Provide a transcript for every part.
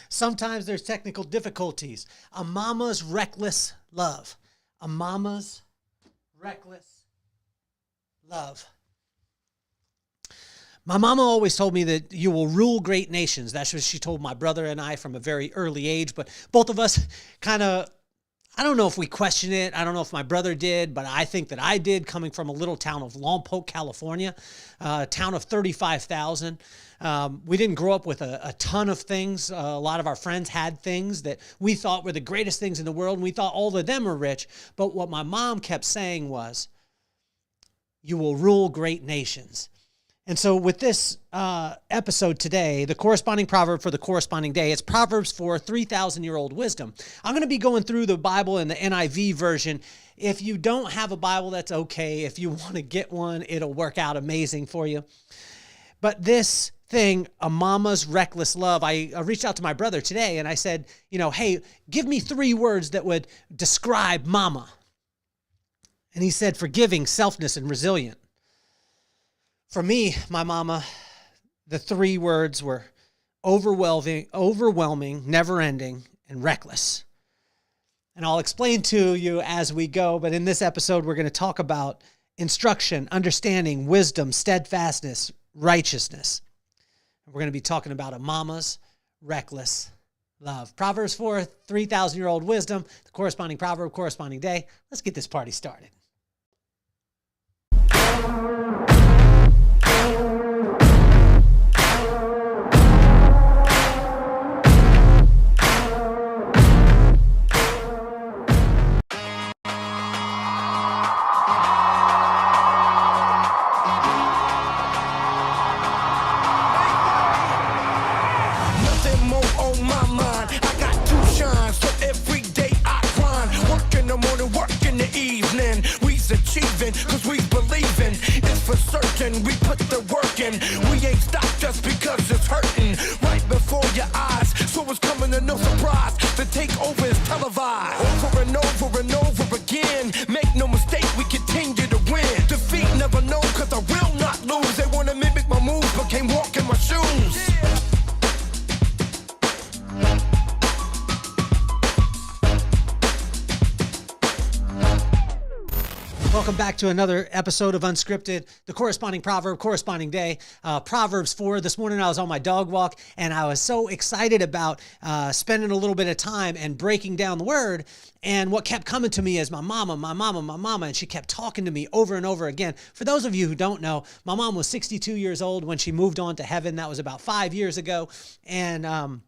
Sometimes there's technical difficulties. A mama's reckless love. A mama's reckless love. My mama always told me that you will rule great nations. That's what she told my brother and I from a very early age. But both of us kind of, I don't know if we question it. I don't know if my brother did, but I think that I did, coming from a little town of Lompoc, California, a town of 35,000. We didn't grow up with a ton of things. A lot of our friends had things that we thought were the greatest things in the world, and we thought all of them were rich. But what my mom kept saying was, you will rule great nations. And so with this episode today, the corresponding proverb for the corresponding day, it's Proverbs for 3,000-year-old wisdom. I'm going to be going through the Bible in the NIV version. If you don't have a Bible, that's okay. If you want to get one, it'll work out amazing for you. But this thing, a mama's reckless love, I reached out to my brother today and I said, hey, give me 3 words that would describe mama. And he said, forgiving, selfless, and resilient. For me, my mama, the 3 words were overwhelming, never-ending, and reckless. And I'll explain to you as we go, but in this episode, we're going to talk about instruction, understanding, wisdom, steadfastness, righteousness. We're going to be talking about a mama's reckless love. Proverbs 4, 3,000-year-old wisdom, the corresponding proverb, corresponding day. Let's get this party started. Cause we believing it's for certain. We put the work in. We ain't stopped just because it's hurting. Right before your eyes, so it's coming to no surprise. The takeover is televised. Over and over and over again. Make no mistake, we continue to win. Defeat never known, cause I will not lose. They wanna mimic my moves, but can't walk in my shoes. Welcome back to another episode of Unscripted, the corresponding proverb, corresponding day, Proverbs 4. This morning I was on my dog walk and I was so excited about spending a little bit of time and breaking down the word. And what kept coming to me is my mama, my mama, my mama. And she kept talking to me over and over again. For those of you who don't know, my mom was 62 years old when she moved on to heaven. That was about 5 years ago. And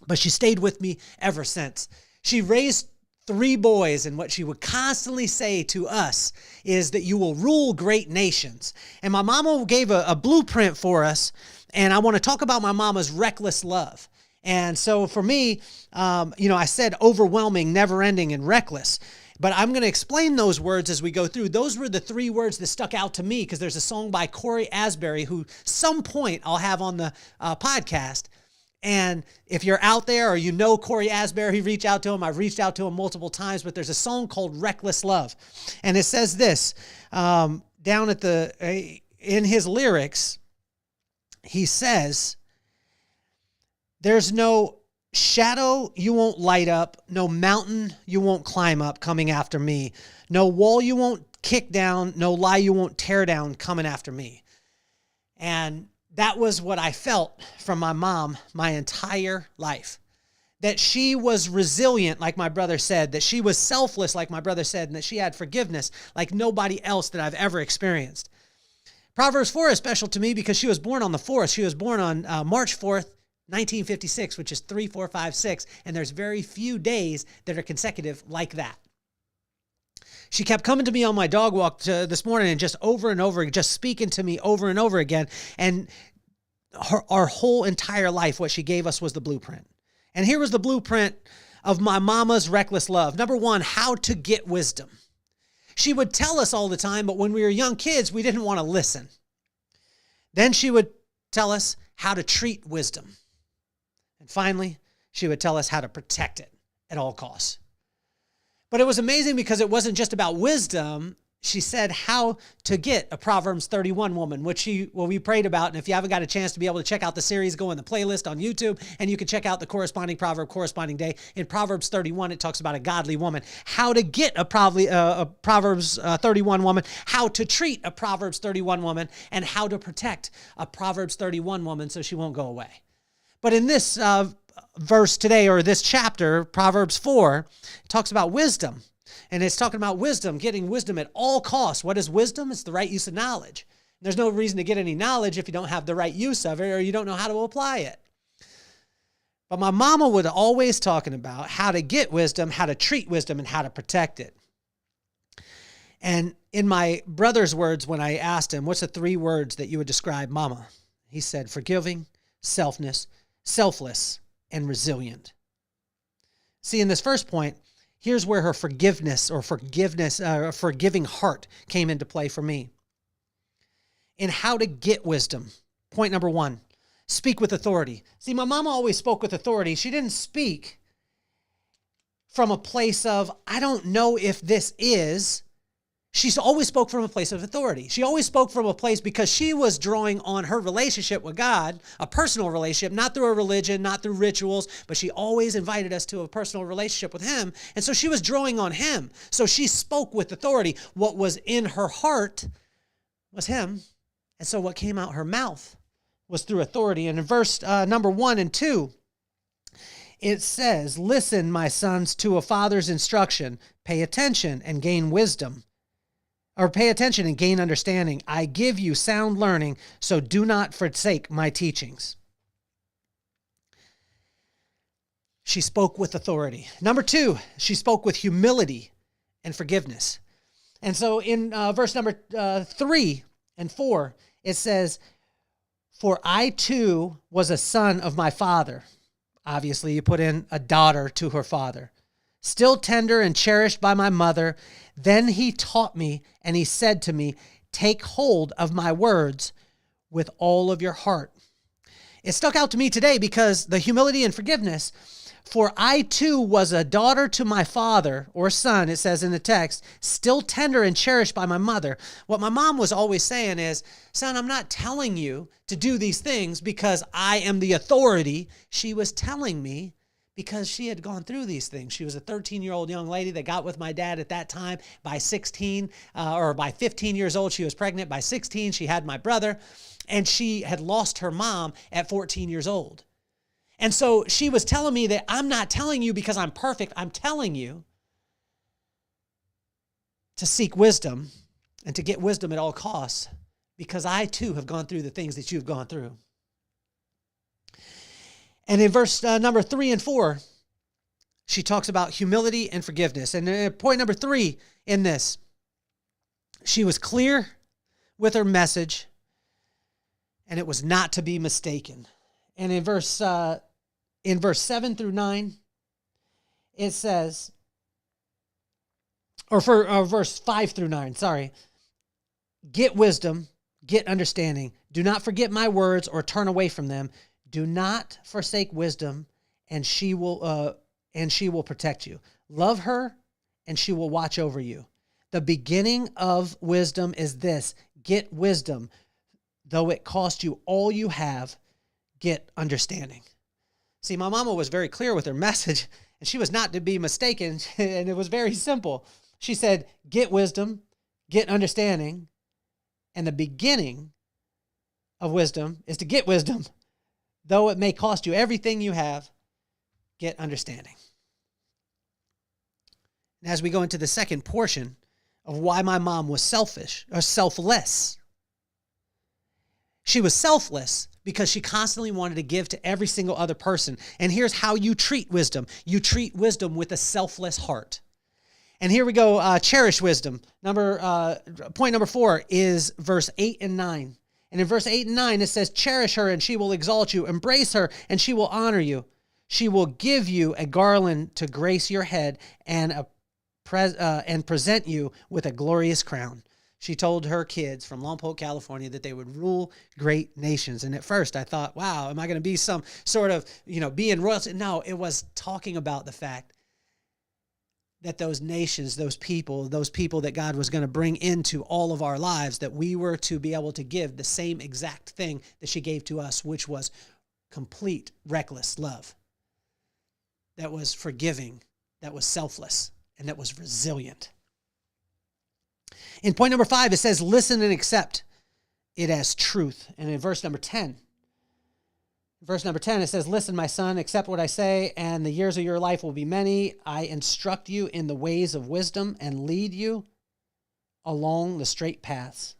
but she stayed with me ever since. She raised 3 boys, and what she would constantly say to us is that you will rule great nations. And my mama gave a blueprint for us, and I want to talk about my mama's reckless love. And so for me, I said overwhelming, never-ending, and reckless. But I'm going to explain those words as we go through. Those were the 3 words that stuck out to me because there's a song by Corey Asbury who some point I'll have on the podcast. And if you're out there or you know Corey Asbury, reach out to him. I've reached out to him multiple times, but there's a song called Reckless Love. And it says this, down at in his lyrics, he says, there's no shadow you won't light up, no mountain you won't climb up coming after me, no wall you won't kick down, no lie you won't tear down coming after me. And that was what I felt from my mom my entire life. That she was resilient, like my brother said, that she was selfless, like my brother said, and that she had forgiveness like nobody else that I've ever experienced. Proverbs 4 is special to me because she was born on the 4th. She was born on March 4th, 1956, which is 3, 4, 5, 6, and there's very few days that are consecutive like that. She kept coming to me on my dog walk this morning and just over and over, just speaking to me over and over again. And our whole entire life, what she gave us was the blueprint. And here was the blueprint of my mama's reckless love. Number 1, how to get wisdom. She would tell us all the time, but when we were young kids, we didn't want to listen. Then she would tell us how to treat wisdom. And finally, she would tell us how to protect it at all costs. But it was amazing because it wasn't just about wisdom. she said how to get a Proverbs 31 woman, which we prayed about. And if you haven't got a chance to be able to check out the series, go in the playlist on YouTube, and you can check out the corresponding proverb, corresponding day. In Proverbs 31, it talks about a godly woman, how to get a Proverbs 31 woman, how to treat a Proverbs 31 woman, and how to protect a Proverbs 31 woman so she won't go away. But in this verse today, or this chapter, Proverbs 4, it talks about wisdom. And it's talking about wisdom, getting wisdom at all costs. What is wisdom? It's the right use of knowledge. There's no reason to get any knowledge if you don't have the right use of it or you don't know how to apply it. But my mama was always talking about how to get wisdom, how to treat wisdom, and how to protect it. And in my brother's words, when I asked him, what's the 3 words that you would describe mama? He said, forgiving, selfless, and resilient. See, in this first point, here's where her forgiving heart came into play for me. In how to get wisdom, point number 1, speak with authority. See, my mama always spoke with authority. She didn't speak from a place of, I don't know if this is. She always spoke from a place of authority. She always spoke from a place because she was drawing on her relationship with God, a personal relationship, not through a religion, not through rituals, but she always invited us to a personal relationship with him. And so she was drawing on him. So she spoke with authority. What was in her heart was him. And so what came out her mouth was through authority. And in verse number 1 and 2, it says, listen, my sons, to a father's instruction. Pay attention and gain wisdom. Or pay attention and gain understanding. I give you sound learning, so do not forsake my teachings. She spoke with authority. Number 2, she spoke with humility and forgiveness. And so in verse number 3 and 4, it says, for I too was a son of my father. Obviously, you put in a daughter to her father. Still tender and cherished by my mother. Then he taught me, and he said to me, take hold of my words with all of your heart. It stuck out to me today because the humility and forgiveness, for I too was a daughter to my father, or son, it says in the text, still tender and cherished by my mother. What my mom was always saying is, son, I'm not telling you to do these things because I am the authority. She was telling me because she had gone through these things. She was a 13-year-old young lady that got with my dad at that time. By 16, or by 15 years old, she was pregnant. By 16, she had my brother, and she had lost her mom at 14 years old. And so she was telling me that I'm not telling you because I'm perfect. I'm telling you to seek wisdom and to get wisdom at all costs because I too have gone through the things that you've gone through. And in verse number 3 and 4, she talks about humility and forgiveness. And point number 3 in this, she was clear with her message, and it was not to be mistaken. And in verse 7 through 9, it says, or verse 5 through 9, sorry, get wisdom, get understanding. Do not forget my words or turn away from them. Do not forsake wisdom, and she will protect you. Love her, and she will watch over you. The beginning of wisdom is this: get wisdom, though it cost you all you have. Get understanding. See, my mama was very clear with her message, and she was not to be mistaken, and it was very simple. She said, get wisdom, get understanding, and the beginning of wisdom is to get wisdom. Though it may cost you everything you have, get understanding. And as we go into the second portion of why my mom was selfish or selfless, she was selfless because she constantly wanted to give to every single other person. And here's how you treat wisdom. You treat wisdom with a selfless heart. And here we go, cherish wisdom. Point number 4 is verse 8 and 9. And in verse 8 and 9, it says, cherish her and she will exalt you. Embrace her and she will honor you. She will give you a garland to grace your head and present you with a glorious crown. She told her kids from Lompoc, California, that they would rule great nations. And at first I thought, wow, am I going to be some sort of, being royalty? No, it was talking about the fact that those nations, those people that God was going to bring into all of our lives, that we were to be able to give the same exact thing that she gave to us, which was complete, reckless love. That was forgiving, that was selfless, and that was resilient. In point number 5, it says, listen and accept it as truth. And in verse number 10, it says, listen, my son, accept what I say, and the years of your life will be many. I instruct you in the ways of wisdom and lead you along the straight paths.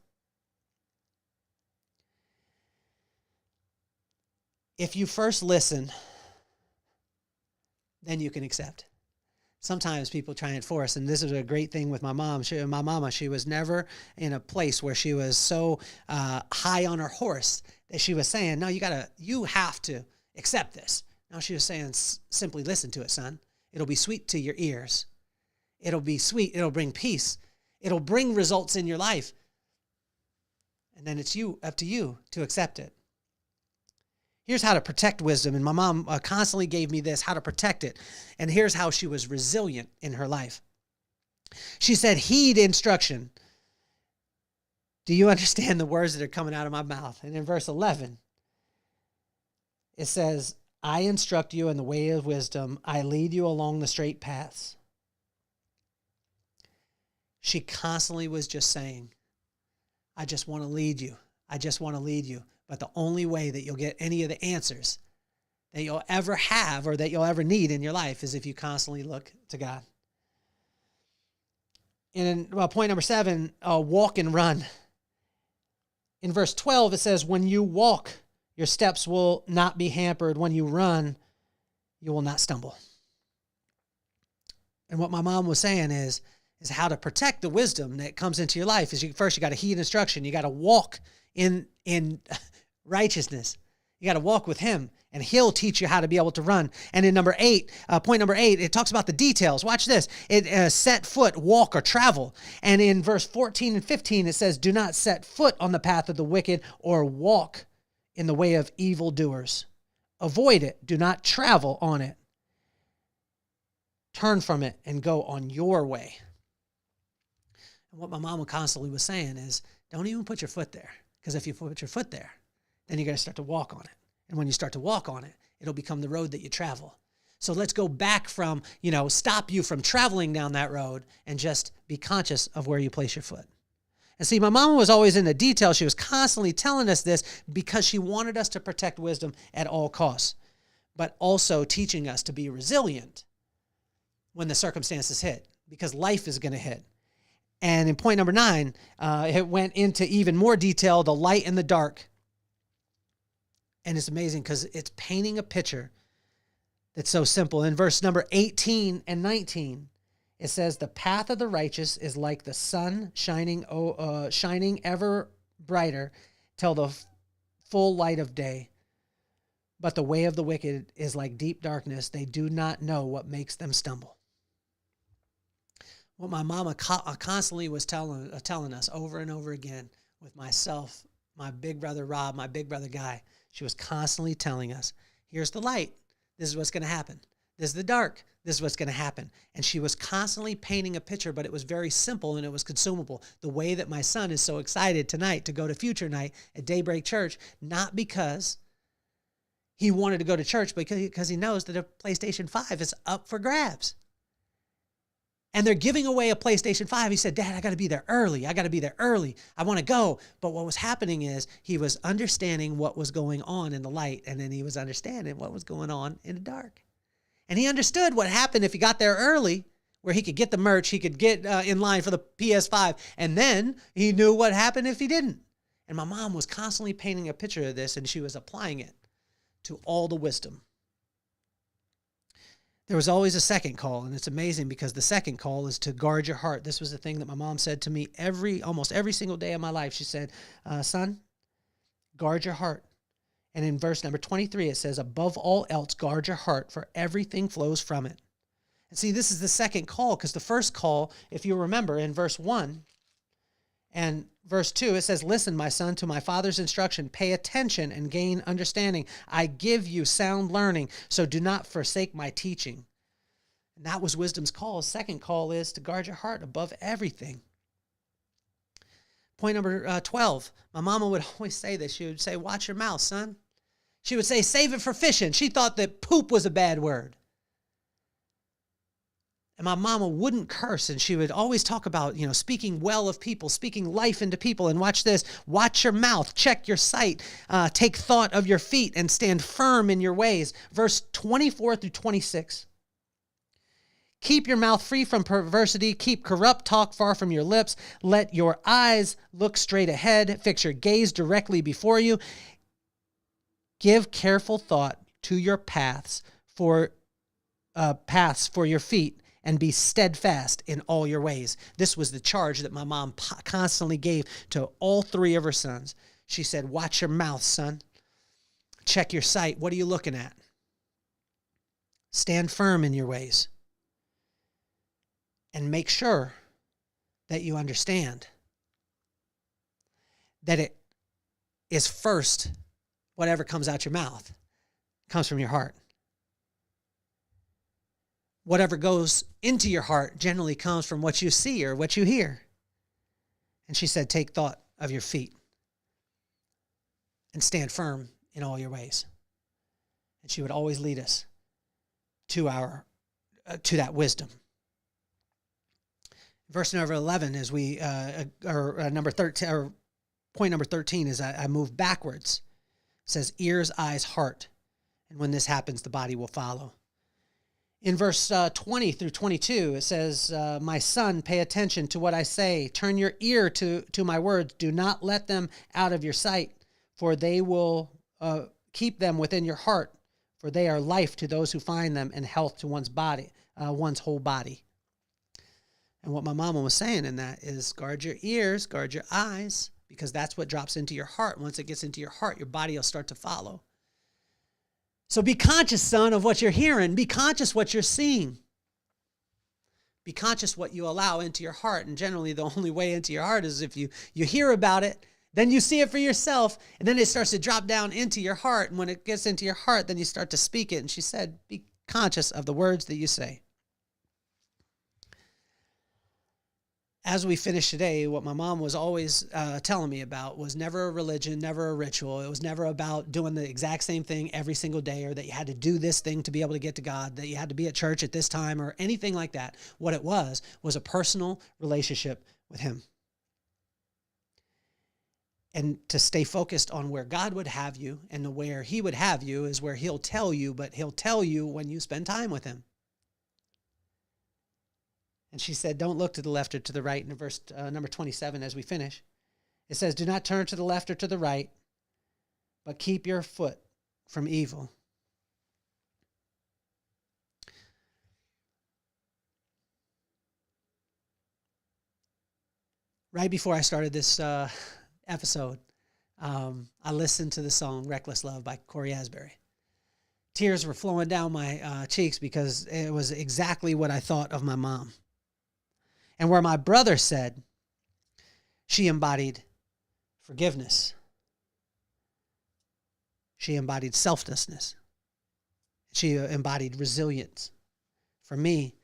If you first listen, then you can accept. Sometimes people try and force, and this is a great thing with my mom. My mama, she was never in a place where she was so high on her horse that she was saying, no, you have to accept this. No, she was saying, simply listen to it, son. It'll be sweet to your ears. It'll be sweet. It'll bring peace. It'll bring results in your life. And then it's up to you to accept it. Here's how to protect wisdom. And my mom constantly gave me this, how to protect it. And here's how she was resilient in her life. She said, heed instruction. Do you understand the words that are coming out of my mouth? And in verse 11, it says, I instruct you in the way of wisdom. I lead you along the straight paths. She constantly was just saying, I just want to lead you. I just want to lead you. But the only way that you'll get any of the answers that you'll ever have or that you'll ever need in your life is if you constantly look to God. And point number 7, walk and run. In verse 12, it says, when you walk, your steps will not be hampered. When you run, you will not stumble. And what my mom was saying is how to protect the wisdom that comes into your life is first you got to heed instruction. You got to walk in righteousness. You got to walk with him, and he'll teach you how to be able to run. And in point number 8, it talks about the details. Watch this. It set foot, walk, or travel. And in verse 14 and 15, it says, do not set foot on the path of the wicked or walk in the way of evildoers. Avoid it. Do not travel on it. Turn from it and go on your way. And what my mama constantly was saying is, don't even put your foot there. Because if you put your foot there, then you're going to start to walk on it. And when you start to walk on it, it'll become the road that you travel. So let's go back from, stop you from traveling down that road and just be conscious of where you place your foot. And see, my mama was always in the details. She was constantly telling us this because she wanted us to protect wisdom at all costs, but also teaching us to be resilient when the circumstances hit, because life is going to hit. And in point number 9, it went into even more detail, the light and the dark. And it's amazing because it's painting a picture that's so simple. In verse number 18 and 19, it says, the path of the righteous is like the sun shining ever brighter till the full light of day. But the way of the wicked is like deep darkness. They do not know what makes them stumble. What my mama constantly was telling us over and over again with myself, my big brother Rob, my big brother Guy, she was constantly telling us, here's the light. This is what's going to happen. This is the dark. This is what's going to happen. And she was constantly painting a picture, but it was very simple and it was consumable. The way that my son is so excited tonight to go to Future Night at Daybreak Church, not because he wanted to go to church, but because he knows that a PlayStation 5 is up for grabs. And they're giving away a PlayStation 5. He said, Dad, I got to be there early. I want to go. But what was happening is he was understanding what was going on in the light, and then he was understanding what was going on in the dark. And he understood what happened if he got there early, where he could get the merch, he could get in line for the PS5, and then he knew what happened if he didn't. And my mom was constantly painting a picture of this, and she was applying it to all the wisdom. There was always a second call, and it's amazing because the second call is to guard your heart. This was the thing that my mom said to me almost every single day of my life. She said, son, guard your heart. And in verse number 23, it says, above all else, guard your heart, for everything flows from it. And see, this is the second call, because the first call, if you remember, in verse 1 and verse 2, it says, listen, my son, to my father's instruction, pay attention and gain understanding. I give you sound learning, so do not forsake my teaching. And that was wisdom's call. Second call is to guard your heart above everything. Point number 12. My mama would always say this. She would say, watch your mouth, son. She would say, save it for fishing. She thought that poop was a bad word. And my mama wouldn't curse, and she would always talk about, speaking well of people, speaking life into people. And watch this. Watch your mouth. Check your sight. Take thought of your feet and stand firm in your ways. Verse 24 through 26. Keep your mouth free from perversity. Keep corrupt talk far from your lips. Let your eyes look straight ahead. Fix your gaze directly before you. Give careful thought to your paths for your feet, and be steadfast in all your ways. This was the charge that my mom constantly gave to all three of her sons. She said, watch your mouth, son. Check your sight. What are you looking at? Stand firm in your ways. And make sure that you understand that it is first, whatever comes out your mouth comes from your heart. Whatever goes into your heart generally comes from what you see or what you hear. And she said, take thought of your feet and stand firm in all your ways. And she would always lead us to that wisdom. Verse number 11, as we, number 13, or point number 13, is I move backwards. It says ears, eyes, heart. And when this happens, the body will follow. In verse 20 through 22, it says, my son, pay attention to what I say. Turn your ear to my words. Do not let them out of your sight, for they will keep them within your heart, for they are life to those who find them and health to one's whole body. And what my mama was saying in that is guard your ears, guard your eyes, because that's what drops into your heart. Once it gets into your heart, your body will start to follow. So be conscious, son, of what you're hearing. Be conscious what you're seeing. Be conscious what you allow into your heart. And generally, the only way into your heart is if you hear about it, then you see it for yourself, and then it starts to drop down into your heart. And when it gets into your heart, then you start to speak it. And she said, be conscious of the words that you say. As we finish today, what my mom was always telling me about was never a religion, never a ritual. It was never about doing the exact same thing every single day, or that you had to do this thing to be able to get to God, that you had to be at church at this time, or anything like that. What it was a personal relationship with Him. And to stay focused on where God would have you, and where He would have you is where He'll tell you, but He'll tell you when you spend time with Him. And she said, don't look to the left or to the right. In verse number 27, as we finish, it says, do not turn to the left or to the right, but keep your foot from evil. Right before I started this episode, I listened to the song Reckless Love by Corey Asbury. Tears were flowing down my cheeks because it was exactly what I thought of my mom. And where my brother said she embodied forgiveness, she embodied selflessness, she embodied resilience. For me,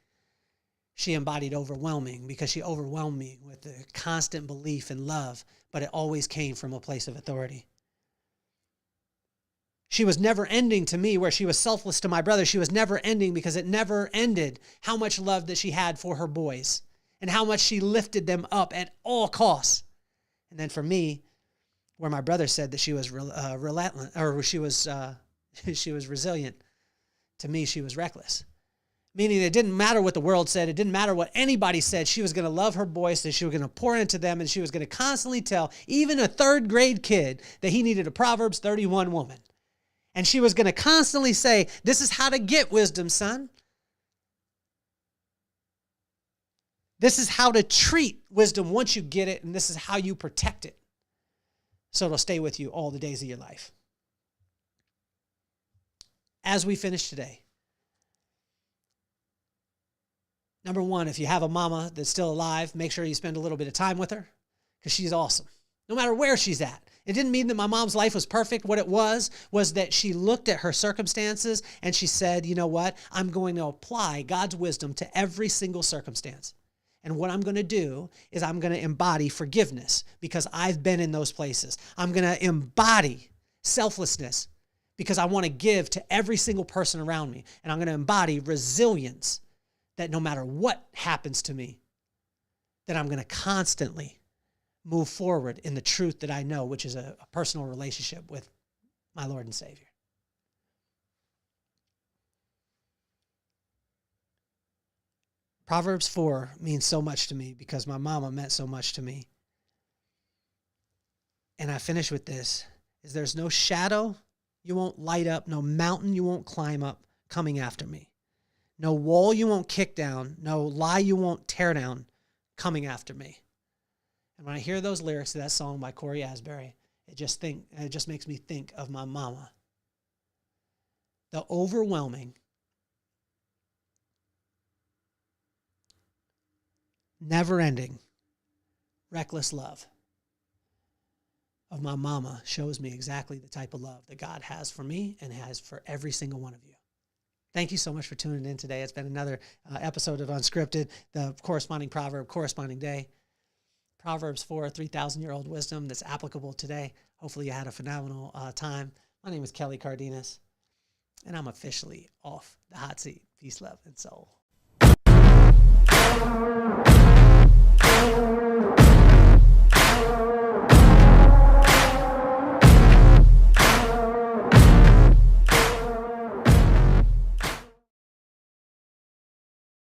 she embodied overwhelming, because she overwhelmed me with the constant belief and love, but it always came from a place of authority. She was never ending to me, where she was selfless to my brother. She was never ending because it never ended how much love that she had for her boys, and how much she lifted them up at all costs. And then for me, where my brother said that she was relentless, or she was resilient, to me she was reckless. Meaning it didn't matter what the world said, it didn't matter what anybody said. She was going to love her boys, that she was going to pour into them, and she was going to constantly tell even a third grade kid that he needed a Proverbs 31 woman. And she was going to constantly say, this is how to get wisdom, son. This is how to treat wisdom once you get it, and this is how you protect it, so it'll stay with you all the days of your life. As we finish today, number one, if you have a mama that's still alive, make sure you spend a little bit of time with her, because she's awesome. no matter where she's at. It didn't mean that my mom's life was perfect. What it was that she looked at her circumstances and she said, you know what? I'm going to apply God's wisdom to every single circumstance. And what I'm going to do is I'm going to embody forgiveness because I've been in those places. I'm going to embody selflessness because I want to give to every single person around me. And I'm going to embody resilience that no matter what happens to me, that I'm going to constantly move forward in the truth that I know, which is a personal relationship with my Lord and Savior. Proverbs 4 means so much to me because my mama meant so much to me. And I finish with this, is there's no shadow you won't light up, no mountain you won't climb up coming after me. No wall you won't kick down, no lie you won't tear down coming after me. And when I hear those lyrics to that song by Corey Asbury, it just makes me think of my mama. The overwhelming, never-ending, reckless love of my mama shows me exactly the type of love that God has for me and has for every single one of you. Thank you so much for tuning in today. It's been another episode of Unscripted, the corresponding proverb, corresponding day. Proverbs 4, 3,000-year-old wisdom that's applicable today. Hopefully you had a phenomenal time. My name is Kelly Cardenas, and I'm officially off the hot seat. Peace, love, and soul.